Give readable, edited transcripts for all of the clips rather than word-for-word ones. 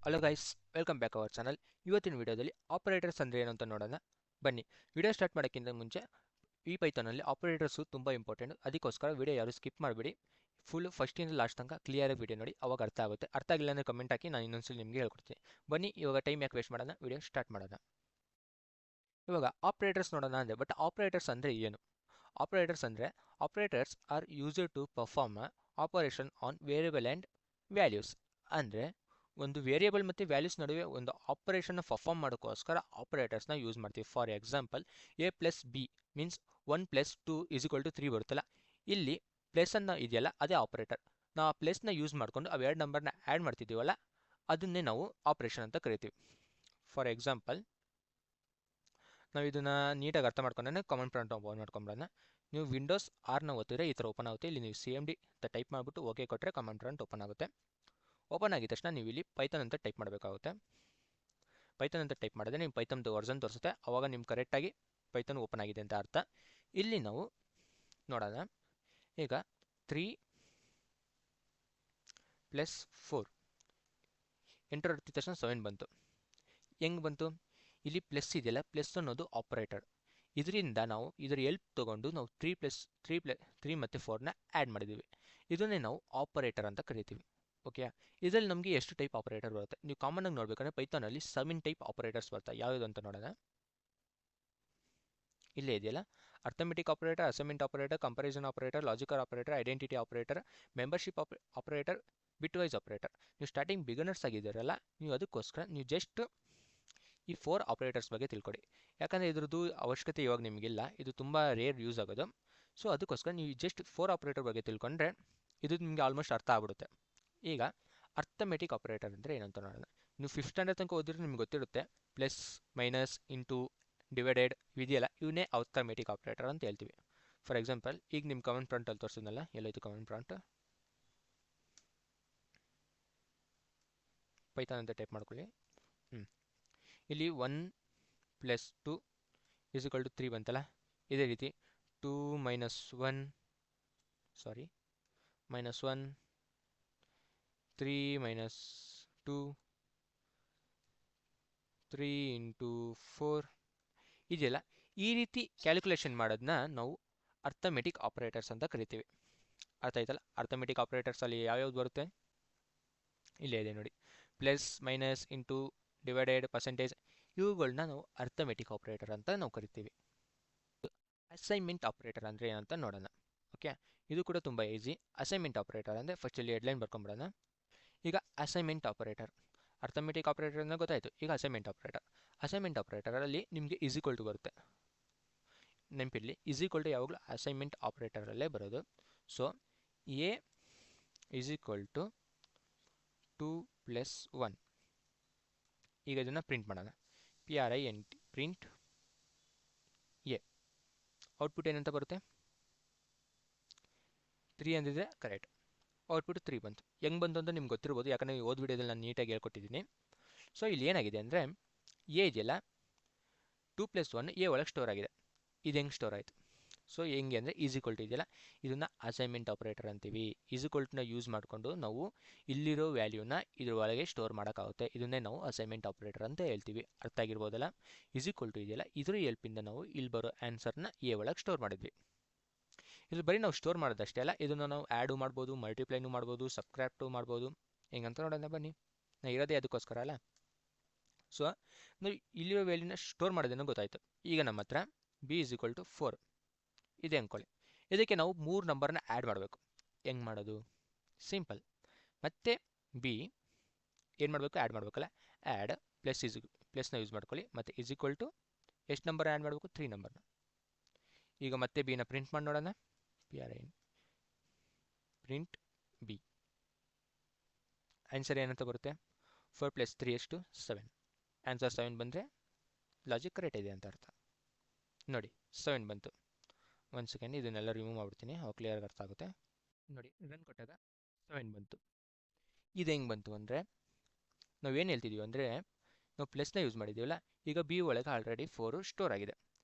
Hello guys, welcome back our channel. ಇವತ್ತಿನ ವಿಡಿಯೋದಲ್ಲಿ operators ಅಂದರೆ ಏನು ಅಂತ ನೋಡೋಣ. ಬನ್ನಿ, ವಿಡಿಯೋ ಸ್ಟಾರ್ಟ್ ಮಾಡೋಕ್ಕಿಂತ ಮುಂಚೆ ಈ ಪೈಥಾನಲ್ಲಿ ಆಪರೇಟರ್ಸು ತುಂಬ ಇಂಪಾರ್ಟೆಂಟ್. ಅದಕ್ಕೋಸ್ಕರ ವಿಡಿಯೋ ಯಾರು ಸ್ಕಿಪ್ ಮಾಡಿಬಿಡಿ, ಫುಲ್ ಫಸ್ಟಿಂದ ಲಾಸ್ಟ್ ತನಕ ಕ್ಲಿಯರಾಗಿ ವಿಡಿಯೋ ನೋಡಿ, ಅವಾಗ ಅರ್ಥ ಆಗುತ್ತೆ. ಅರ್ಥ ಆಗಿಲ್ಲ ಅಂದರೆ ಕಮೆಂಟ್ ಹಾಕಿ, ನಾನು ಇನ್ನೊಂದ್ಸಲಿ ನಿಮಗೆ ಹೇಳ್ಕೊಡ್ತೀನಿ. ಬನ್ನಿ, ಇವಾಗ ಟೈಮ್ ಯಾಕೆ ವೇಸ್ಟ್ ಮಾಡೋಣ, ವಿಡಿಯೋ ಸ್ಟಾರ್ಟ್ ಮಾಡೋಣ. ಇವಾಗ ಆಪರೇಟರ್ಸ್ ನೋಡೋಣ ಅಂದರೆ, ಬಟ್ ಆಪರೇಟರ್ಸ್ ಅಂದರೆ ಏನು? Operators are used to perform operation on variable and values. ಅಂದರೆ ಒಂದು ವೇರಿಯಬಲ್ ಮತ್ತು ವ್ಯಾಲ್ಯೂಸ್ ನಡುವೆ ಒಂದು ಆಪರೇಷನ್ನ ಪರ್ಫಾರ್ಮ್ ಮಾಡೋಕ್ಕೋಸ್ಕರ ಆಪರೇಟರ್ಸ್ನ ಯೂಸ್ ಮಾಡ್ತೀವಿ. For example, A plus B means 1+2=3 ಬರುತ್ತಲ್ಲ, ಇಲ್ಲಿ ಪ್ಲಸ್ ಅನ್ನ ಇದೆಯಲ್ಲ ಅದೇ ಆಪರೇಟರ್. ನಾವು ಆ ಪ್ಲಸ್ನ ಯೂಸ್ ಮಾಡಿಕೊಂಡು ಅವೆರಡು ನಂಬರ್ನ ಆ್ಯಡ್ ಮಾಡ್ತಿದ್ದೀವಲ್ಲ, ಅದನ್ನೇ ನಾವು ಆಪರೇಷನ್ ಅಂತ ಕರಿತೀವಿ. ಫಾರ್ ಎಕ್ಸಾಂಪಲ್, ನಾವು ಇದನ್ನು ನೀಟಾಗಿ ಅರ್ಥ ಮಾಡ್ಕೊಂಡ್ರೆ ಕಾಮನ್ ಪ್ರಾಂಪ್ಟ್ ಓಪನ್ ಮಾಡ್ಕೊಂಬಿಡೋಣ. ನೀವು ವಿಂಡೋಸ್ ಆರ್ನ ಓದಿದ್ರೆ ಈ ಥರ ಓಪನ್ ಆಗುತ್ತೆ. ಇಲ್ಲಿ ನೀವು CMD ಅಂತ ಟೈಪ್ ಮಾಡಿಬಿಟ್ಟು ಓಕೆ ಕೊಟ್ಟರೆ ಕಾಮನ್ ಪ್ರಾಂಪ್ಟ್ ಓಪನ್ ಆಗುತ್ತೆ. ಓಪನ್ ಆಗಿದ ತಕ್ಷಣ ನೀವು ಇಲ್ಲಿ ಪೈಥಾನ್ ಅಂತ ಟೈಪ್ ಮಾಡಬೇಕಾಗುತ್ತೆ. ಪೈಥಾನ್ ಅಂತ ಟೈಪ್ ಮಾಡಿದ್ರೆ ನೀವು ಪೈಥಾನ್ದು ವರ್ಜನ್ ತೋರಿಸುತ್ತೆ, ಆವಾಗ ನಿಮ್ಗೆ ಕರೆಕ್ಟಾಗಿ ಪೈಥಾನ್ ಓಪನ್ ಆಗಿದೆ ಅಂತ ಅರ್ಥ. ಇಲ್ಲಿ ನಾವು ನೋಡೋಣ, ಈಗ 3 + 4 ಎಂಟರ್ ಹೊಡೆದ ತಕ್ಷಣ 7 ಬಂತು. ಹೆಂಗೆ ಬಂತು? ಇಲ್ಲಿ ಪ್ಲಸ್ ಇದೆಯಲ್ಲ, ಪ್ಲಸ್ ಅನ್ನೋದು ಆಪರೇಟರ್. ಇದರಿಂದ ನಾವು ಇದರ ಹೆಲ್ಪ್ ತೊಗೊಂಡು ನಾವು 3 ಮತ್ತು 4ನ ಆ್ಯಡ್ ಮಾಡಿದ್ದೀವಿ. ಇದನ್ನೇ ನಾವು ಆಪರೇಟರ್ ಅಂತ ಕರಿತೀವಿ. ಓಕೆ, ಇದರಲ್ಲಿ ನಮಗೆ ಎಷ್ಟು ಟೈಪ್ ಆಪರೇಟರ್ ಬರುತ್ತೆ? ನೀವು ಕಾಮನ್ ಆಗಿ ನೋಡಬೇಕಂದ್ರೆ ಪೈಥಾನಲ್ಲಿ 7 ಟೈಪ್ ಆಪರೇಟರ್ಸ್ ಬರ್ತವೆ. ಯಾವುದು ಅಂತ ನೋಡೋಣ. ಇಲ್ಲೇ ಇದೆಯಲ್ಲ, arithmetic operator, assignment operator, comparison operator, logical operator, identity operator, membership operator, bitwise operator. ನೀವು ಸ್ಟಾರ್ಟಿಂಗ್ ಬಿಗನರ್ಸ್ ಆಗಿದ್ದೀರಲ್ಲ, ನೀವು ಅದಕ್ಕೋಸ್ಕರ ನೀವು ಜಸ್ಟ್ ಈ 4 ಆಪರೇಟರ್ಸ್ ಬಗ್ಗೆ ತಿಳ್ಕೊಡಿ. ಯಾಕಂದರೆ ಇದ್ರದ್ದು ಅವಶ್ಯಕತೆ ಇವಾಗ ನಿಮಗಿಲ್ಲ, ಇದು ತುಂಬ ರೇರ್ ಯೂಸ್ ಆಗೋದು. ಸೊ ಅದಕ್ಕೋಸ್ಕರ ನೀವು ಜಸ್ಟ್ 4 ಆಪರೇಟರ್ ಬಗ್ಗೆ ತಿಳ್ಕೊಂಡ್ರೆ ಇದು ನಿಮಗೆ ಆಲ್ಮೋಸ್ಟ್ ಅರ್ಥ ಆಗ್ಬಿಡುತ್ತೆ. ಈಗ ಅರ್ಥಮೆಟಿಕ್ ಆಪರೇಟರ್ ಅಂದರೆ ಏನಂತ ನೋಡೋಣ. ನೀವು 5th ಸ್ಟ್ಯಾಂಡರ್ಡ್ ತನಕ ಓದಿದ್ರೆ ನಿಮ್ಗೆ ಗೊತ್ತಿರುತ್ತೆ. ಪ್ಲಸ್, ಮೈನಸ್, ಇಂಟು, ಡಿವೈಡೆಡ್ ಇದೆಯಲ್ಲ, ಇವನ್ನೇ ಅರ್ಥಮೆಟಿಕ್ ಆಪರೇಟರ್ ಅಂತ ಹೇಳ್ತೀವಿ. ಫಾರ್ ಎಕ್ಸಾಂಪಲ್, ಈಗ ನಿಮ್ಮ ಕಾಮನ್ ಪ್ರಾಂಪ್ಟಲ್ಲಿ ತೋರಿಸಿದ್ನಲ್ಲ, ಎಲ್ಲೈತು ಕಾಮನ್ ಪ್ರಾಂಪ್ಟ್, ಪೈಥಾನ್ ಅಂತ ಟೈಪ್ ಮಾಡ್ಕೊಳ್ಳಿ. ಇಲ್ಲಿ 1 + 2 = 3 ಬಂತಲ್ಲ. ಇದೇ ರೀತಿ 2 - 1 3 - 2 3 × 4 ಇದೆಯಲ್ಲ, ಈ ರೀತಿ ಕ್ಯಾಲ್ಕುಲೇಷನ್ ಮಾಡೋದನ್ನ ನಾವು ಅರ್ಥಮೆಟಿಕ್ ಆಪರೇಟರ್ಸ್ ಅಂತ ಕರಿತೀವಿ. ಅರ್ಥ ಆಯ್ತಲ್ಲ? ಅರ್ಥಮೆಟಿಕ್ ಆಪರೇಟರ್ಸಲ್ಲಿ ಯಾವ್ಯಾವ್ದು ಬರುತ್ತೆ? ಇಲ್ಲೇ ಇದೆ ನೋಡಿ, plus, minus, into, divided, percentage, ಇವುಗಳನ್ನ ನಾವು ಅರ್ಥಮೆಟಿಕ್ ಆಪರೇಟರ್ ಅಂತ ನಾವು ಕರಿತೀವಿ. ಅಸೈನ್ಮೆಂಟ್ ಆಪರೇಟರ್ ಅಂದರೆ ಏನಂತ ನೋಡೋಣ. ಓಕೆ, ಇದು ಕೂಡ ತುಂಬ ಈಸಿ. ಅಸೈನ್ಮೆಂಟ್ ಆಪರೇಟರ್ ಅಂದರೆ ಫಸ್ಟ್ ಇಲ್ಲಿ ಹೆಡ್ಲೈನ್ ಬರ್ಕೊಂಬಿಡೋಣ. ಈಗ ಅಸೈನ್ಮೆಂಟ್ ಆಪರೇಟರ್, ಅರ್ಥಮೆಟಿಕ್ ಆಪರೇಟರ್ ಅಂದರೆ ಗೊತ್ತಾಯಿತು. ಈಗ ಅಸೈನ್ಮೆಂಟ್ ಆಪರೇಟರಲ್ಲಿ ನಿಮಗೆ = ಬರುತ್ತೆ. ನೆನಪಿರಲಿ, = ಯಾವಾಗಲೂ ಅಸೈನ್ಮೆಂಟ್ ಆಪರೇಟರಲ್ಲೇ ಬರೋದು. So A = 2 + 1. ಈಗ ಇದನ್ನು ಪ್ರಿಂಟ್ ಮಾಡೋಣ. PRINT, print A. ಔಟ್ಪುಟ್ ಏನಂತ ಬರುತ್ತೆ? 3 ಅಂದಿದ್ರೆ ಕರೆಕ್ಟ್. ಔಟ್ಪುಟ್ 3 ಬಂತು. ಹೆಂಗೆ ಬಂತು ಅಂತ ನಿಮ್ಗೆ ಗೊತ್ತಿರ್ಬೋದು, ಯಾಕಂದರೆ ಓದ್ ವಿಡಿಯೋದಲ್ಲಿ ನಾನು ನೀಟಾಗಿ ಹೇಳ್ಕೊಟ್ಟಿದ್ದೀನಿ. ಸೊ ಇಲ್ಲಿ ಏನಾಗಿದೆ ಅಂದರೆ, ಎ ಇದೆಯಲ್ಲ, 2 + 1 ಎ ಒಳಗೆ ಸ್ಟೋರ್ ಆಗಿದೆ. ಇದು ಹೆಂಗೆ ಸ್ಟೋರ್ ಆಯಿತು? ಸೊ ಹೆಂಗೆ ಅಂದರೆ = ಇದೆಯಲ್ಲ, ಇದನ್ನು ಅಸೈನ್ಮೆಂಟ್ ಆಪರೇಟರ್ ಅಂತೀವಿ. ನ ಯೂಸ್ ಮಾಡಿಕೊಂಡು ನಾವು ಇಲ್ಲಿರೋ ವ್ಯಾಲ್ಯೂನ ಇದ್ರ ಒಳಗೆ ಸ್ಟೋರ್ ಮಾಡೋಕ್ಕಾಗುತ್ತೆ. ಇದನ್ನೇ ನಾವು ಅಸೈನ್ಮೆಂಟ್ ಆಪರೇಟರ್ ಅಂತ ಹೇಳ್ತೀವಿ. ಅರ್ಥ ಆಗಿರ್ಬೋದಲ್ಲ? = ಇದೆಯಲ್ಲ, ಇದ್ರ ಹೆಲ್ಪಿಂದ ನಾವು ಇಲ್ಲಿ ಬರೋ ಆನ್ಸರ್ನ ಎ ಒಳಗೆ ಸ್ಟೋರ್ ಮಾಡಿದ್ವಿ. ಇದು ಬರೀ ನಾವು ಸ್ಟೋರ್ ಮಾಡೋದಷ್ಟೇ ಅಲ್ಲ, ಇದನ್ನು ನಾವು ಆ್ಯಡು ಮಾಡ್ಬೋದು, ಮಲ್ಟಿಪ್ಲೈನು ಮಾಡ್ಬೋದು, ಸಬ್ಟ್ರಾಕ್ಟು ಮಾಡ್ಬೋದು. ಹೆಂಗಂತ ನೋಡೋಣ ಬನ್ನಿ. ನಾನು ಇರೋದೇ ಅದಕ್ಕೋಸ್ಕರ ಅಲ್ಲ. ಸೊ ನಾವು ಇಲ್ಲಿರೋ ವ್ಯಾಲ್ಯೂನ ಸ್ಟೋರ್ ಮಾಡೋದೇನೋ ಗೊತ್ತಾಯಿತು. ಈಗ ನಮ್ಮ ಹತ್ರ B = 4 ಇದೆ ಅಂದ್ಕೊಳ್ಳಿ. ಇದಕ್ಕೆ ನಾವು 3 ನಂಬರ್ನ ಆ್ಯಡ್ ಮಾಡಬೇಕು. ಹೆಂಗೆ ಮಾಡೋದು? ಸಿಂಪಲ್. ಮತ್ತೆ B ಏನು ಮಾಡಬೇಕು? ಆ್ಯಡ್ ಮಾಡಬೇಕಲ್ಲ. ಆ್ಯಡ್ ಪ್ಲಸ್ನ ಯೂಸ್ ಮಾಡ್ಕೊಳ್ಳಿ. ಮತ್ತು = ಎಷ್ಟು ನಂಬರ್ ಆ್ಯಡ್ ಮಾಡಬೇಕು? 3 ನಂಬರ್ನ. ಈಗ ಮತ್ತೆ B ನ ಪ್ರಿಂಟ್ ಮಾಡಿ ನೋಡೋಣ. Print B. ಆನ್ಸರ್ ಏನಂತ ಬರುತ್ತೆ? 4 + 3 ಎಷ್ಟು? 7. ಆನ್ಸರ್ 7 ಬಂದರೆ ಲಾಜಿಕ್ ಕರೆಕ್ಟ್ ಇದೆ ಅಂತ ಅರ್ಥ. ನೋಡಿ, 7 ಬಂತು. 1 ಸೆಕೆಂಡ್, ಇದನ್ನೆಲ್ಲ ರಿಮೂವ್ ಮಾಡ್ಬಿಡ್ತೀನಿ, ಅವಾಗ ಕ್ಲಿಯರ್ಗೆ ಅರ್ಥ ಆಗುತ್ತೆ. ನೋಡಿ, ರನ್ ಕೊಟ್ಟಾಗ 7 ಬಂತು. ಇದು ಹೆಂಗೆ ಬಂತು ಅಂದರೆ, ನಾವೇನು ಹೇಳ್ತಿದ್ದೀವಿ ಅಂದರೆ, ನಾವು ಪ್ಲಸ್ನ ಯೂಸ್ ಮಾಡಿದ್ದೀವಲ್ಲ, ಈಗ B ಒಳಗೆ ಆಲ್ರೆಡಿ 4 ಸ್ಟೋರ್ ಆಗಿದೆ.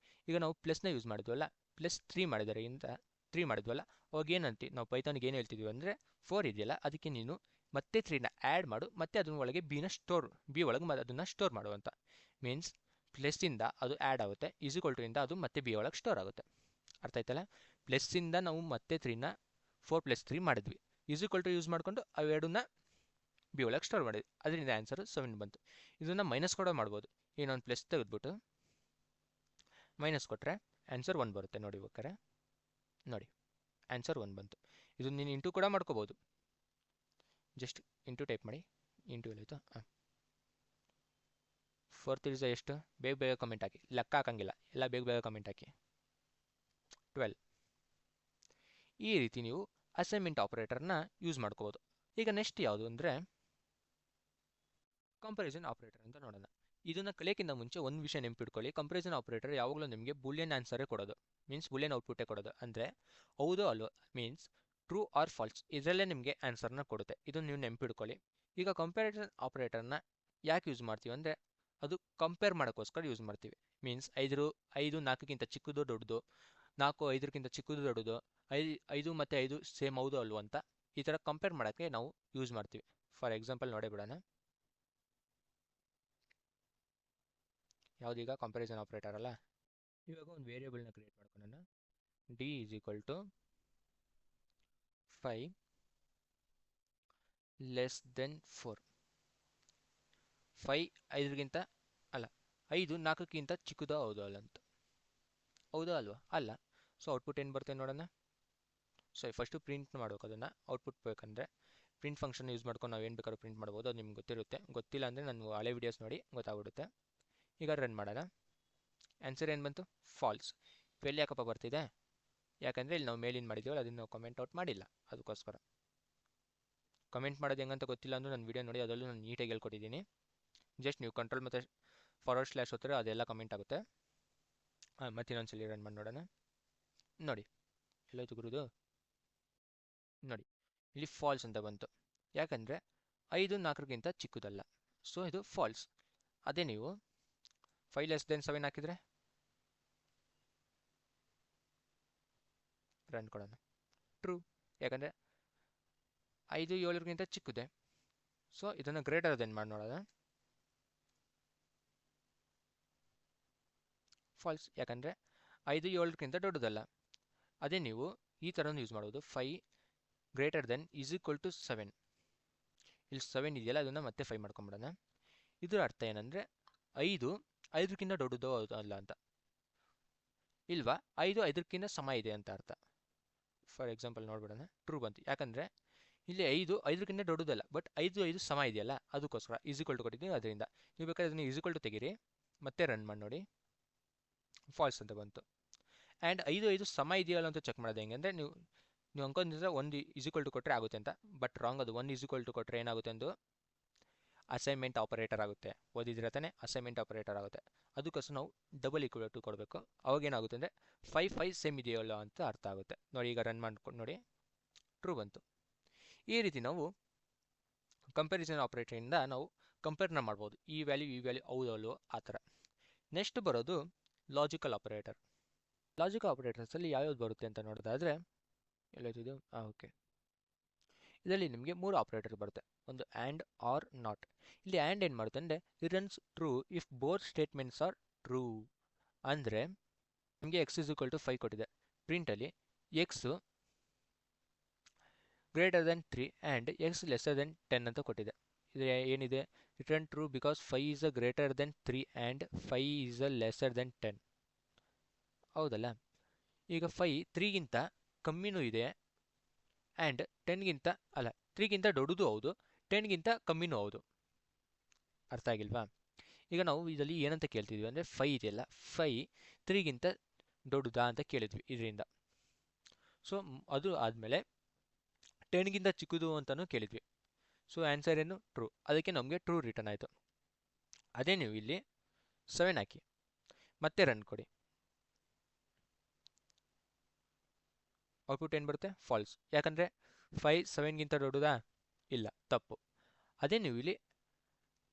ಈಗ ನಾವು ಪ್ಲಸ್ನ ಯೂಸ್ ಮಾಡಿದ್ವಲ್ಲ, +3 ಮಾಡಿದ್ವಲ್ಲ, ಅವಾಗ ಏನಂತ ನಾವು ಪೈಥಾನ್ಗೆ ಏನು ಹೇಳ್ತಿದ್ದೀವಿ ಅಂದರೆ, 4 ಇದೆಯಲ್ಲ, ಅದಕ್ಕೆ ನೀನು ಮತ್ತೆ 3ನ ಆ್ಯಡ್ ಮಾಡು ಮತ್ತೆ ಅದನ್ನ ಒಳಗೆ ಬಿ ಒಳಗೆ ಅದನ್ನು ಸ್ಟೋರ್ ಮಾಡು ಅಂತ. ಮೀನ್ಸ್ ಪ್ಲಸ್ಸಿಂದ ಅದು ಆ್ಯಡ್ ಆಗುತ್ತೆ, ಇಂದ ಅದು ಮತ್ತೆ ಬಿ ಒಳಗೆ ಸ್ಟೋರ್ ಆಗುತ್ತೆ. ಅರ್ಥ ಆಯ್ತಲ್ಲ? ಪ್ಲಸ್ಸಿಂದ ನಾವು ಮತ್ತೆ 3ನ 4 + 3 ಮಾಡಿದ್ವಿ, ಯೂಸ್ ಮಾಡಿಕೊಂಡು ಅವೆರಡನ್ನ ಬಿ ಒಳಗೆ ಸ್ಟೋರ್ ಮಾಡಿದ್ವಿ, ಅದರಿಂದ ಆನ್ಸರ್ 7 ಬಂತು. ಇದನ್ನು ಮೈನಸ್ ಕೂಡ ಮಾಡ್ಬೋದು. ಈಗ ನಾನು ಪ್ಲಸ್ ತೆಗೆದ್ಬಿಟ್ಟು ಮೈನಸ್ ಕೊಟ್ಟರೆ ಆನ್ಸರ್ 1 ಬರುತ್ತೆ. ನೋಡಿ ಬೇಕಾರೆ ನೋಡಿ ಆನ್ಸರ್ 1 ಬಂತು. ಇದು ನೀನು ಇಂಟು ಕೂಡ ಮಾಡ್ಕೋಬೋದು. ಜಸ್ಟ್ ಇಂಟು ಟೈಪ್ ಮಾಡಿ. ಇಂಟು ಎಲ್ಲಾಯಿತು? ಹಾಂ, 4 3 ಎಷ್ಟು? ಬೇಗ ಬೇಗ ಕಮೆಂಟ್ ಹಾಕಿ, ಲೆಕ್ಕ ಹಾಕಂಗಿಲ್ಲ, ಎಲ್ಲ ಬೇಗ ಬೇಗ ಕಮೆಂಟ್ ಹಾಕಿ. 12. ಈ ರೀತಿ ನೀವು ಅಸೈನ್ಮೆಂಟ್ ಆಪರೇಟರ್ನ ಯೂಸ್ ಮಾಡ್ಕೋಬೋದು. ಈಗ ನೆಕ್ಸ್ಟ್ ಯಾವುದು ಅಂದರೆ ಕಂಪ್ಯಾರಿಸನ್ ಆಪರೇಟರ್ ಅಂತ ನೋಡೋಣ. ಇದನ್ನು ಕಲಿಯೋಕ್ಕಿಂತ ಮುಂಚೆ ಒಂದು ವಿಷಯ ನೆನಪಿಟ್ಕೊಳ್ಳಿ, ಕಂಪ್ಯಾರಿಸನ್ ಆಪರೇಟರ್ ಯಾವಾಗಲೂ ನಿಮಗೆ ಬೂಲಿಯನ್ ಆನ್ಸರೇ ಕೊಡೋದು, ಮೀನ್ಸ್ ಬೂಲಿಯನ್ ಔಟ್ಪುಟ್ಟೇ ಕೊಡೋದು. ಅಂದರೆ ಹೌದೋ ಅಲ್ವೋ, ಮೀನ್ಸ್ ಟ್ರೂ ಆರ್ ಫಾಲ್ಸ್, ಇದರಲ್ಲೇ ನಿಮಗೆ ಆನ್ಸರ್ನ ಕೊಡುತ್ತೆ. ಇದನ್ನು ನೀವು ನೆನಪಿಟ್ಕೊಳ್ಳಿ. ಈಗ ಕಂಪ್ಯಾರಿಸನ್ ಆಪರೇಟರ್ನ ಯಾಕೆ ಯೂಸ್ ಮಾಡ್ತೀವಿ ಅಂದರೆ ಅದು ಕಂಪೇರ್ ಮಾಡೋಕ್ಕೋಸ್ಕರ ಯೂಸ್ ಮಾಡ್ತೀವಿ. ಮೀನ್ಸ್ 5 4ಕ್ಕಿಂತ ಚಿಕ್ಕದು ದೊಡ್ಡದು, 4 5ಕ್ಕಿಂತ ಚಿಕ್ಕದು ದೊಡ್ಡದು, 5 ಮತ್ತು 5 ಸೇಮ್ ಹೌದು ಅಲ್ವೋ ಅಂತ ಈ ಥರ ಕಂಪೇರ್ ಮಾಡೋಕ್ಕೆ ನಾವು ಯೂಸ್ ಮಾಡ್ತೀವಿ. ಫಾರ್ ಎಕ್ಸಾಂಪಲ್ ನೋಡೇ ಬಿಡೋಣ. ಯಾವುದೀಗ ಕಂಪ್ಯಾರಿಸನ್ ಆಪರೇಟರ್ ಅಲ್ಲ. ಇವಾಗ ಒಂದು ವೇರಿಯೇಬಲ್ನ ಕ್ರಿಯೇಟ್ ಮಾಡ್ಕೊಳ್ಳೋಣ. ಡಿ = 5 << 4. 5 5ಗಿಂತ ಅಲ್ಲ, 5 4ಕ್ಕಿಂತ ಚಿಕ್ಕದೋ ಹೌದು ಅಲ್ಲ ಅಂತ. ಹೌದಾ ಅಲ್ವಾ? ಅಲ್ಲ. ಸೊ ಔಟ್ಪುಟ್ ಏನು ಬರುತ್ತೆ ನೋಡೋಣ. ಸೊ ಫಸ್ಟು ಪ್ರಿಂಟ್ ಮಾಡಬೇಕು ಅದನ್ನು. ಔಟ್ಪುಟ್ ಬೇಕಂದರೆ ಪ್ರಿಂಟ್ ಫಂಕ್ಷನ್ ಯೂಸ್ ಮಾಡ್ಕೊಂಡು ನಾವು ಏನು ಬೇಕಾದ್ರೂ ಪ್ರಿಂಟ್ ಮಾಡ್ಬೋದು, ಅದು ನಿಮ್ಗೆ ಗೊತ್ತಿರುತ್ತೆ. ಗೊತ್ತಿಲ್ಲ ಅಂದರೆ ನಾನು ಹಳೆ ವೀಡಿಯೋಸ್ ನೋಡಿ ಗೊತ್ತಾಗ್ಬಿಡುತ್ತೆ. ಈಗ ರನ್ ಮಾಡೋಣ. ಆನ್ಸರ್ ಏನು ಬಂತು? ಫಾಲ್ಸ್. ಫೇಲ್ ಯಾಕಪ್ಪ ಬರ್ತಿದೆ? ಯಾಕಂದರೆ ಇಲ್ಲಿ ನಾವು ಮೇಲಿನ ಮಾಡಿದ್ದೀವಲ್ಲ, ಅದನ್ನು ನಾವು ಕಮೆಂಟ್ ಔಟ್ ಮಾಡಿಲ್ಲ, ಅದಕ್ಕೋಸ್ಕರ. ಕಮೆಂಟ್ ಮಾಡೋದು ಹೆಂಗಂತ ಗೊತ್ತಿಲ್ಲ ಅಂದರೆ ನನ್ನ ವೀಡಿಯೋ ನೋಡಿ, ಅದರಲ್ಲೂ ನಾನು ನೀಟಾಗಿ ಹೇಳ್ಕೊಟ್ಟಿದ್ದೀನಿ. ಜಸ್ಟ್ ನೀವು ಕಂಟ್ರೋಲ್ ಮತ್ತು / ಹೊತ್ತರೆ ಅದೆಲ್ಲ ಕಮೆಂಟ್ ಆಗುತ್ತೆ. ಮತ್ತೆ ಇನ್ನೊಂದ್ಸಲಿ ರನ್ ಮಾಡಿ ನೋಡೋಣ. ನೋಡಿ ಎಲ್ಲೋಯ್ತು ಗುರುದು? ನೋಡಿ ಇಲ್ಲಿ ಫಾಲ್ಸ್ ಅಂತ ಬಂತು. ಯಾಕಂದರೆ 5 4ಕ್ಕಿಂತ ಚಿಕ್ಕದಲ್ಲ, ಸೊ ಇದು ಫಾಲ್ಸ್. ಅದೇ ನೀವು 5 << 7 ಹಾಕಿದರೆ ರನ್ ಕೊಡೋಣ. ಟ್ರೂ. ಯಾಕಂದರೆ 5 7ಗಿಂತ ಚಿಕ್ಕದೆ. ಸೊ ಇದನ್ನು ಗ್ರೇಟರ್ ದೆನ್ ಮಾಡಿ ನೋಡೋಣ. ಫಾಲ್ಸ್. ಯಾಕಂದರೆ 5 7ಕ್ಕಿಂತ ದೊಡ್ಡದಲ್ಲ. ಅದೇ ನೀವು ಈ ಥರನೂ ಯೂಸ್ ಮಾಡೋದು. 5 <> 7. ಇಲ್ಲಿ 7 ಇದೆಯಲ್ಲ, ಅದನ್ನು ಮತ್ತೆ 5 ಮಾಡ್ಕೊಂಬಿಡೋಣ. ಇದರ ಅರ್ಥ ಏನಂದರೆ 5 5ಕ್ಕಿಂತ ದೊಡ್ಡದೋ ಅಲ್ಲ ಅಂತ. ಇಲ್ವಾ? 5 5ಕ್ಕಿಂತ ಸಮ ಇದೆ ಅಂತ ಅರ್ಥ. For example ನೋಡ್ಬಿಡೋಣ. ಟ್ರೂ ಬಂತು. ಯಾಕಂದರೆ ಇಲ್ಲಿ 5 5ಕ್ಕಿಂತ ದೊಡ್ಡದಲ್ಲ, ಬಟ್ 5 5 ಸಮ ಇದೆಯಲ್ಲ, ಅದಕ್ಕೋಸ್ಕರ ಕೊಟ್ಟಿದ್ದೀನಿ. ಅದರಿಂದ ನೀವು ಬೇಕಾದ್ರೆ ಅದನ್ನು ತೆಗೀರಿ, ಮತ್ತೆ ರನ್ ಮಾಡಿ ನೋಡಿ. ಫಾಲ್ಸ್ ಅಂತ ಬಂತು. ಆ್ಯಂಡ್ 5 5 ಸಮ ಇದೆಯಲ್ಲ ಅಂತ ಚೆಕ್ ಮಾಡೋದು ಹೆಂಗೆ ಅಂದರೆ ನೀವು ಅಂದ್ಕೊಂಡಿದ್ರೆ 1 ಕೊಟ್ಟರೆ ಆಗುತ್ತೆ ಅಂತ. But wrong. ಅದು 1 ಕೊಟ್ಟರೆ ಏನಾಗುತ್ತೆ ಎಂದು ಅಸೈನ್ಮೆಂಟ್ ಆಪರೇಟರ್ ಆಗುತ್ತೆ. ಓದಿದ್ರೆ ತಾನೇ ಅಸೈನ್ಮೆಂಟ್ ಆಪರೇಟರ್ ಆಗುತ್ತೆ. ಅದಕ್ಕೋಸ್ಕರ ನಾವು ಡಬಲ್ = ಕೊಡಬೇಕು. ಅವಾಗ ಏನಾಗುತ್ತೆ ಅಂದರೆ 5 5 ಸೇಮ್ ಇದೆಯಲ್ಲ ಅಂತ ಅರ್ಥ ಆಗುತ್ತೆ. ನೋಡಿ ಈಗ ರನ್ ಮಾಡ್ಕೊಂಡು ನೋಡಿ, ಟ್ರೂ ಬಂತು. ಈ ರೀತಿ ನಾವು ಕಂಪ್ಯಾರಿಸನ್ ಆಪರೇಟರಿಂದ ನಾವು ಕಂಪೇರ್ನ ಮಾಡ್ಬೋದು. ಈ ವ್ಯಾಲ್ಯೂ ಹೌದಲ್ವೋ ಆ ಥರ. ನೆಕ್ಸ್ಟ್ ಬರೋದು ಲಾಜಿಕಲ್ ಆಪರೇಟರ್. ಲಾಜಿಕಲ್ ಆಪರೇಟರ್ಸಲ್ಲಿ ಯಾವ್ಯಾವ್ದು ಬರುತ್ತೆ ಅಂತ ನೋಡೋದಾದರೆ ಎಲ್ಲೋಯ್ತಿದ್ದು? ಓಕೆ. ಇದರಲ್ಲಿ ನಿಮಗೆ 3 ಆಪರೇಟರ್ ಬರುತ್ತೆ. ಒಂದು ಆ್ಯಂಡ್, ಆರ್, ನಾಟ್. ಇಲ್ಲಿ ಆ್ಯಂಡ್ ಏನು ಮಾಡುತ್ತೆ ಅಂದರೆ returns true if both statements are true. ಅಂದರೆ ನಿಮಗೆ x = 5 ಕೊಟ್ಟಿದೆ. ಪ್ರಿಂಟಲ್ಲಿ x > 3 ಆ್ಯಂಡ್ x << 10 ಅಂತ ಕೊಟ್ಟಿದೆ. ಇದು ಏನಿದೆ? Return true because 5 is > 3 and 5 is << 10. ಹೌದಲ್ಲ? ಈಗ 5 3ಗಿಂತ ಕಮ್ಮಿನೂ ಇದೆ ಆ್ಯಂಡ್ 3ಗಿಂತ ದೊಡ್ಡದು ಹೌದು, 10ಗಿಂತ ಕಮ್ಮಿನೂ ಹೌದು. ಅರ್ಥ ಆಗಿಲ್ವಾ? ಈಗ ನಾವು ಇದರಲ್ಲಿ ಏನಂತ ಕೇಳ್ತಿದ್ವಿ ಅಂದರೆ 5 ಇದೆಯಲ್ಲ, 5 3ಗಿಂತ ದೊಡ್ಡದಾ ಅಂತ ಕೇಳಿದ್ವಿ ಇದರಿಂದ. ಸೊ ಅದು ಆದಮೇಲೆ 10ಗಿಂತ ಚಿಕ್ಕದು ಅಂತಲೂ ಕೇಳಿದ್ವಿ. ಸೊ ಆನ್ಸರ್ ಏನು? ಟ್ರೂ. ಅದಕ್ಕೆ ನಮಗೆ ಟ್ರೂ ರಿಟರ್ನ್ ಆಯಿತು. ಅದೇ ನೀವು ಇಲ್ಲಿ 7 ಹಾಕಿ ಮತ್ತೆ ರನ್ ಕೊಡಿ. ಔಟ್ಪುಟ್ ಏನು ಬರುತ್ತೆ? ಫಾಲ್ಸ್. ಯಾಕಂದರೆ 5 7ಗಿಂತ ದೊಡ್ಡದಾ? ಇಲ್ಲ, ತಪ್ಪು. ಅದೇ ನೀವು ಇಲ್ಲಿ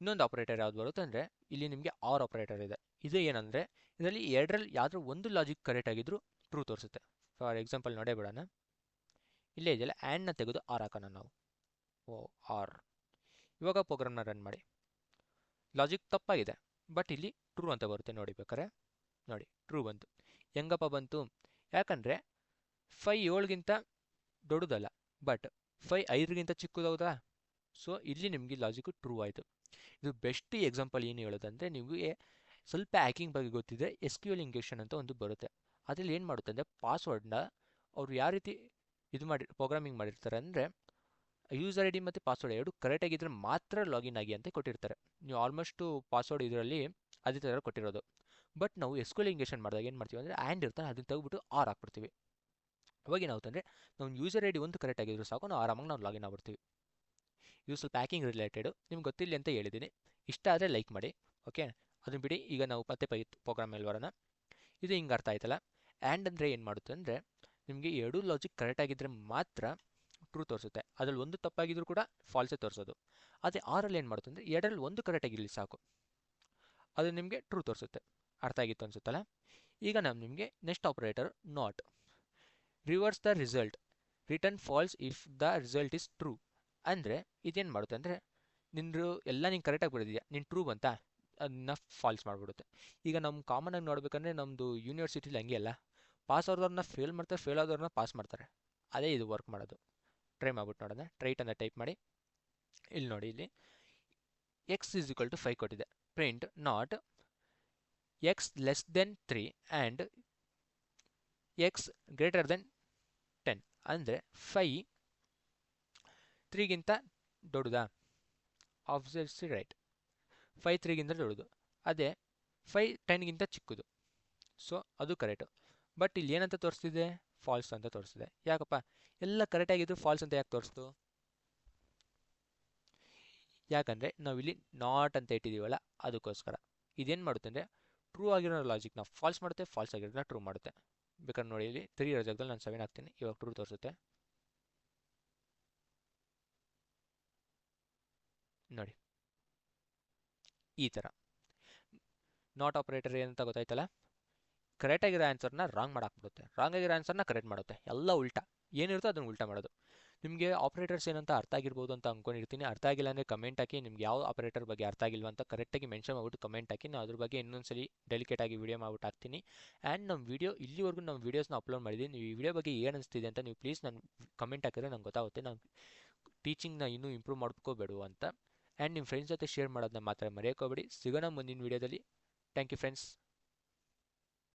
ಇನ್ನೊಂದು ಆಪರೇಟರ್ ಯಾವ್ದು ಬರುತ್ತೆ ಅಂದರೆ ಇಲ್ಲಿ ನಿಮಗೆ ಆರ್ ಆಪರೇಟರ್ ಇದೆ. ಇದು ಏನಂದರೆ ಇದರಲ್ಲಿ ಎರಡರಲ್ಲಿ ಯಾವುದೋ ಒಂದು ಲಾಜಿಕ್ ಕರೆಕ್ಟ್ ಆಗಿದ್ದರೂ ಟ್ರೂ ತೋರಿಸುತ್ತೆ. ಫಾರ್ ಎಕ್ಸಾಂಪಲ್ ನೋಡೇ ಬಿಡೋಣ. ಇಲ್ಲೇ ಇದೆಯಲ್ಲ, ಆ್ಯಂಡ್ನ ತೆಗೆದು ಆರ್ ಹಾಕೋಣ ನಾವು. O R. ಇವಾಗ ಪ್ರೋಗ್ರಾಮ್ನ ರನ್ ಮಾಡಿ. ಲಾಜಿಕ್ ತಪ್ಪಾಗಿದೆ, ಬಟ್ ಇಲ್ಲಿ ಟ್ರೂ ಅಂತ ಬರುತ್ತೆ ನೋಡಿ. ಬೇಕಾರೆ ನೋಡಿ, ಟ್ರೂ ಬಂತು. ಹೆಂಗಪ್ಪ ಬಂತು? ಯಾಕಂದರೆ 5 7ಗಿಂತ ದೊಡ್ಡದಲ್ಲ, ಬಟ್ 5 5ಗಿಂತ ಚಿಕ್ಕದೌದಾ? ಸೊ ಇಲ್ಲಿ ನಿಮಗೆ ಲಾಜಿಕ್ಕು ಟ್ರೂ ಆಯಿತು. ಇದು ಬೆಸ್ಟ್ ಎಕ್ಸಾಂಪಲ್ ಏನು ಹೇಳೋದಂದರೆ, ನಿಮಗೆ ಸ್ವಲ್ಪ ಹ್ಯಾಕಿಂಗ್ ಬಗ್ಗೆ ಗೊತ್ತಿದೆ, SQL ಇಂಜೆಕ್ಷನ್ ಅಂತ ಒಂದು ಬರುತ್ತೆ. ಅದರಲ್ಲಿ ಏನು ಮಾಡುತ್ತೆ ಅಂದರೆ, ಪಾಸ್ವರ್ಡ್ನ ಅವರು ಯಾವ ರೀತಿ ಇದು ಮಾಡಿ ಪ್ರೋಗ್ರಾಮಿಂಗ್ ಮಾಡಿರ್ತಾರೆ ಅಂದರೆ, ಯೂಸರ್ ಐ ಡಿ ಮತ್ತು ಪಾಸ್ವರ್ಡ್ ಎರಡು ಕರೆಕ್ಟಾಗಿದ್ದರೆ ಮಾತ್ರ ಲಾಗಿನ್ ಆಗಿ ಅಂತ ಕೊಟ್ಟಿರ್ತಾರೆ. ನೀವು ಆಲ್ಮೋಸ್ಟು ಪಾಸ್ವರ್ಡ್ ಇದರಲ್ಲಿ ಅದೇ ಥರ ಕೊಟ್ಟಿರೋದು. ಬಟ್ ನಾವು SQL ಇಂಜೆಕ್ಷನ್ ಮಾಡಿದಾಗ ಏನು ಮಾಡ್ತೀವಿ ಅಂದರೆ, ಆ್ಯಂಡ್ ಇರ್ತಾನೆ ಅದನ್ನು ತೆಗೆದ್ಬಿಟ್ಟು ಆರ್ ಹಾಕ್ಬಿಡ್ತೀವಿ. ಅವಾಗ ಏನಾಗುತ್ತೆ ಅಂದರೆ, ನಾವು ಯೂಸರ್ ಐ ಡಿ ಒಂದು ಕರೆಕ್ಟ್ ಆಗಿದ್ರು ಸಾಕು, ನಾವು ಆರಾಮಾಗಿ ನಾವು ಲಾಗಿನ್ ಆಗ್ಬಿಡ್ತೀವಿ. ಇದು ಸ್ವಲ್ಪ ಹ್ಯಾಕಿಂಗ್ ರಿಲೇಟೆಡು, ನಿಮ್ಗೆ ಗೊತ್ತಿಲ್ಲ ಅಂತ ಹೇಳಿದ್ದೀನಿ. ಇಷ್ಟ ಆದರೆ ಲೈಕ್ ಮಾಡಿ, ಓಕೆ. ಅದನ್ನು ಬಿಡಿ, ಈಗ ನಾವು ಮತ್ತೆ ಪ್ರೋಗ್ರಾಮ್ ಮೇಲೆ ಬರೋಣ. ಇದು ಹಿಂಗೆ ಅರ್ಥ ಆಯ್ತಲ್ಲ. ಆ್ಯಂಡ್ ಅಂದರೆ ಏನು ಮಾಡುತ್ತೆ ಅಂದರೆ, ನಿಮಗೆ ಎರಡೂ ಲಾಜಿಕ್ ಕರೆಕ್ಟ್ ಆಗಿದ್ದರೆ ಮಾತ್ರ ಟ್ರೂ ತೋರಿಸುತ್ತೆ. ಅದರಲ್ಲಿ ಒಂದು ತಪ್ಪಾಗಿದ್ರೂ ಕೂಡ ಫಾಲ್ಸೇ ತೋರಿಸೋದು. ಅದೇ ಆರಲ್ಲಿ ಏನು ಮಾಡುತ್ತೆ ಅಂದರೆ, ಎರಡರಲ್ಲಿ ಒಂದು ಕರೆಕ್ಟಾಗಿರಲಿ ಸಾಕು, ಅದು ನಿಮಗೆ ಟ್ರೂ ತೋರಿಸುತ್ತೆ. ಅರ್ಥ ಆಗಿತ್ತು ಅನಿಸುತ್ತಲ್ಲ. ಈಗ ನಾನು ನಿಮಗೆ next operator not. Reverse the result, return false if the result is true. ಅಂದರೆ ಇದೇನು ಮಾಡುತ್ತೆ ಅಂದರೆ, ನಿಂದು ಎಲ್ಲ ನೀನು ಕರೆಕ್ಟಾಗಿ ಬರೆದಿದ್ಯಾ, ನೀನು ಟ್ರೂ ಬಂತಾ, ಅದನ್ನ ಫಾಲ್ಸ್ ಮಾಡಿಬಿಡುತ್ತೆ. ಈಗ ನಮ್ಮ ಕಾಮನಾಗಿ ನೋಡ್ಬೇಕಂದ್ರೆ ನಮ್ಮದು ಯೂನಿವರ್ಸಿಟಿಲಿ ಹಂಗೆ ಅಲ್ಲ, ಪಾಸ್ ಆದವ್ರನ್ನ ಫೇಲ್ ಮಾಡ್ತಾರೆ, ಫೇಲ್ ಆದವ್ರನ್ನ ಪಾಸ್ ಮಾಡ್ತಾರೆ. ಅದೇ ಇದು ವರ್ಕ್ ಮಾಡೋದು. ಟ್ರೈ ಮಾಡ್ಬಿಟ್ಟು ನೋಡೋಣ. ಟ್ರೈಟ್ ಅಂತ ಟೈಪ್ ಮಾಡಿ. ಇಲ್ಲಿ ನೋಡಿ, ಇಲ್ಲಿ ಎಕ್ಸ್ ಈಸ್ ಈಕ್ವಲ್ ಟು 5 ಕೊಟ್ಟಿದೆ. Print not X less than 3 and X greater than 10. ಅಂದರೆ 5 3ಗಿಂತ ದೊಡ್ಡದಾ? ಆಬ್ವಿಯಸ್ಲಿ ರೈಟ್, 5 3ಗಿಂತ ದೊಡ್ಡದು. ಅದೇ 5 10ಗಿಂತ ಚಿಕ್ಕದು, ಸೊ ಅದು ಕರೆಕ್ಟು. ಬಟ್ ಇಲ್ಲಿ ಏನಂತ ತೋರಿಸ್ತಿದೆ? ಫಾಲ್ಸ್ ಅಂತ ತೋರಿಸ್ತಿದೆ. ಯಾಕಪ್ಪ? ಎಲ್ಲ ಕರೆಕ್ಟಾಗಿದ್ದು ಫಾಲ್ಸ್ ಅಂತ ಯಾಕೆ ತೋರಿಸ್ತು? ಯಾಕಂದರೆ ನಾವಿಲ್ಲಿ ನಾಟ್ ಅಂತ ಇಟ್ಟಿದ್ದೀವಲ್ಲ, ಅದಕ್ಕೋಸ್ಕರ. ಇದೇನು ಮಾಡುತ್ತೆ ಅಂದರೆ, ಟ್ರೂ ಆಗಿರೋ ಲಾಜಿಕ್ನ ಫಾಲ್ಸ್ ಮಾಡುತ್ತೆ, ಫಾಲ್ಸ್ ಆಗಿರೋದನ್ನ ಟ್ರೂ ಮಾಡುತ್ತೆ. ಬೇಕಾದ್ರೆ ನೋಡಿ, ಇಲ್ಲಿ 3 ಇರೋ ಜಾಗದಲ್ಲಿ ನಾನು 7 ಹಾಕ್ತೀನಿ, ಇವಾಗ ಟ್ರೂ ತೋರಿಸುತ್ತೆ ನೋಡಿ. ಈ ಥರ ನಾಟ್ ಆಪರೇಟರ್ ಏನಂತ ಗೊತ್ತಾಯ್ತಲ್ಲ. ಕರೆಕ್ಟಾಗಿರೋ ಆನ್ಸರ್ನ ರಾಂಗ್ ಮಾಡಾಕ್ಬಿಡುತ್ತೆ, ರಾಂಗ್ ಆಗಿರೋ ಆನ್ಸರ್ನ ಕರೆಕ್ಟ್ ಮಾಡುತ್ತೆ. ಎಲ್ಲ ಉಲ್ಟಾ, ಏನಿರುತ್ತೋ ಅದನ್ನು ಉಲ್ಟಾ ಮಾಡೋದು. ನಿಮಗೆ ಆಪರೇಟರ್ಸ್ ಏನಂತ ಅರ್ಥ ಆಗಿರ್ಬೋದು ಅಂತ ಅಂದ್ಕೊಂಡಿರ್ತೀನಿ. ಅರ್ಥ ಆಗಿಲ್ಲ ಅಂದರೆ ಕಮೆಂಟ್ ಹಾಕಿ, ನಿಮ್ಗೆ ಯಾವ ಆಪರೇಟರ್ ಬಗ್ಗೆ ಅರ್ಥ ಆಗಿಲ್ವ ಅಂತ ಕರೆಕ್ಟಾಗಿ ಮೆನ್ಷನ್ ಮಾಡ್ಬಿಟ್ಟು ಕಮೆಂಟ್ ಹಾಕಿ. ನಾನು ಅದ್ರ ಬಗ್ಗೆ ಇನ್ನೊಂದ್ಸಲಿ ಡೆಲಿಕೇಟಾಗಿ ವೀಡಿಯೋ ಮಾಡ್ಬಿಟ್ಟು ಹಾಕ್ತೀನಿ. ಆ್ಯಂಡ್ ನಮ್ಮ ವೀಡಿಯೋ ಇಲ್ಲಿವರೆಗೂ ನಮ್ಮ ವೀಡಿಯೋಸ್ನ ಅಪ್ಲೋಡ್ ಮಾಡಿದ್ದೀನಿ. ನೀವು ಈ ವಿಡಿಯೋ ಬಗ್ಗೆ ಏನು ಅನಿಸ್ತಿದೆ ಅಂತ ನೀವು ಪ್ಲೀಸ್ ನಾನು ಕಮೆಂಟ್ ಹಾಕಿದ್ರೆ ನಂಗೆ ಗೊತ್ತಾಗುತ್ತೆ, ನಾನು ಟೀಚಿಂಗ್ನ ಇನ್ನೂ ಇಂಪ್ರೂವ್ ಮಾಡ್ಕೋಬೇಡು ಅಂತ. ಆ್ಯಂಡ್ ನಿಮ್ಮ ಫ್ರೆಂಡ್ಸ್ ಜೊತೆ ಶೇರ್ ಮಾಡೋದನ್ನ ಮಾತ್ರ ಮರೆಯೋಕೋಬೇಡಿ. ಸಿಗೋಣ ಮುಂದಿನ ವೀಡಿಯೋದಲ್ಲಿ. Thank you friends.